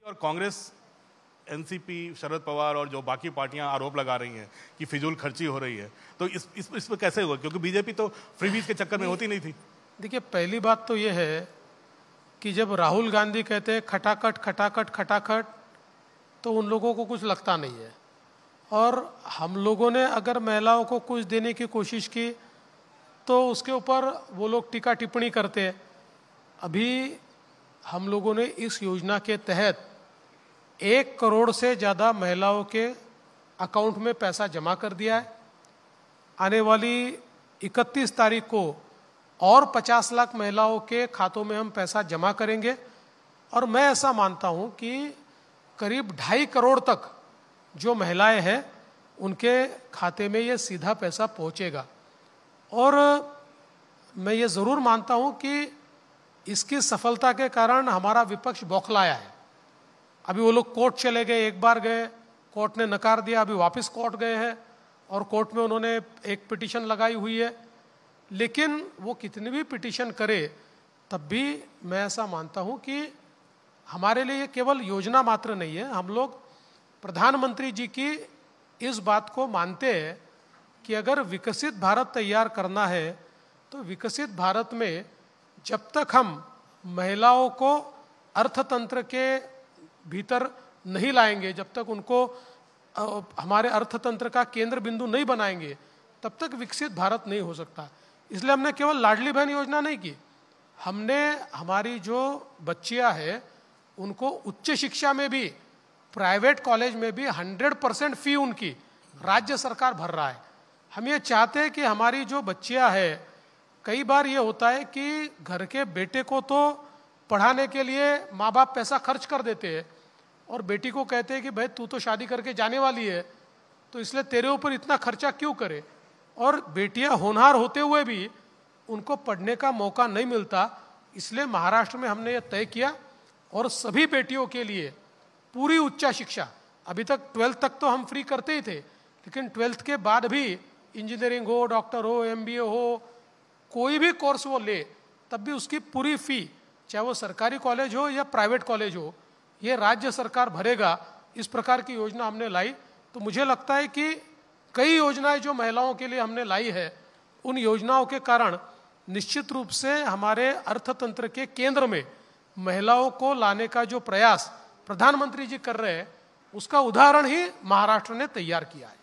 और कांग्रेस, एनसीपी, शरद पवार और जो बाकी पार्टियां आरोप लगा रही हैं कि फिजूल खर्ची हो रही है, तो इस पे कैसे हुआ? क्योंकि बीजेपी तो फ्रीबीज के चक्कर में होती नहीं थी। देखिए, पहली बात तो ये है कि जब राहुल गांधी कहते हैं खटाखट खटाखट खटाखट, तो उन लोगों को कुछ लगता नहीं है। और हम लोगों ने अगर महिलाओं को कुछ देने की कोशिश की तो उसके ऊपर वो लोग टीका टिप्पणी करते हैं। अभी हम लोगों ने इस योजना के तहत 1 करोड़ से ज़्यादा महिलाओं के अकाउंट में पैसा जमा कर दिया है। आने वाली 31 तारीख को और 50 लाख महिलाओं के खातों में हम पैसा जमा करेंगे। और मैं ऐसा मानता हूं कि करीब 2.5 करोड़ तक जो महिलाएं हैं उनके खाते में ये सीधा पैसा पहुंचेगा। और मैं ये ज़रूर मानता हूं कि इसकी सफलता के कारण हमारा विपक्ष बौखलाया है। अभी वो लोग कोर्ट चले गए, एक बार गए, कोर्ट ने नकार दिया, अभी वापस कोर्ट गए हैं और कोर्ट में उन्होंने एक पिटीशन लगाई हुई है। लेकिन वो कितनी भी पिटीशन करे तब भी मैं ऐसा मानता हूं कि हमारे लिए केवल योजना मात्र नहीं है। हम लोग प्रधानमंत्री जी की इस बात को मानते हैं कि अगर विकसित भारत तैयार करना है तो विकसित भारत में जब तक हम महिलाओं को अर्थतंत्र के भीतर नहीं लाएंगे, जब तक उनको हमारे अर्थतंत्र का केंद्र बिंदु नहीं बनाएंगे, तब तक विकसित भारत नहीं हो सकता। इसलिए हमने केवल लाडली बहन योजना नहीं की, हमने हमारी जो बच्चियां हैं उनको उच्च शिक्षा में भी, प्राइवेट कॉलेज में भी 100% फी उनकी राज्य सरकार भर रहा है। हम ये चाहते हैं कि हमारी जो बच्चियां हैं, कई बार ये होता है कि घर के बेटे को तो पढ़ाने के लिए माँ बाप पैसा खर्च कर देते हैं और बेटी को कहते हैं कि भाई तू तो शादी करके जाने वाली है, तो इसलिए तेरे ऊपर इतना खर्चा क्यों करे। और बेटियां होनहार होते हुए भी उनको पढ़ने का मौका नहीं मिलता। इसलिए महाराष्ट्र में हमने ये तय किया और सभी बेटियों के लिए पूरी उच्च शिक्षा, अभी तक 12th तक तो हम फ्री करते ही थे, लेकिन 12th के बाद भी इंजीनियरिंग हो, डॉक्टर हो, MBA हो, कोई भी कोर्स वो ले तब भी उसकी पूरी फी, चाहे वो सरकारी कॉलेज हो या प्राइवेट कॉलेज हो, ये राज्य सरकार भरेगा। इस प्रकार की योजना हमने लाई। तो मुझे लगता है कि कई योजनाएं जो महिलाओं के लिए हमने लाई है, उन योजनाओं के कारण निश्चित रूप से हमारे अर्थतंत्र के केंद्र में महिलाओं को लाने का जो प्रयास प्रधानमंत्री जी कर रहे हैं, उसका उदाहरण ही महाराष्ट्र ने तैयार किया है।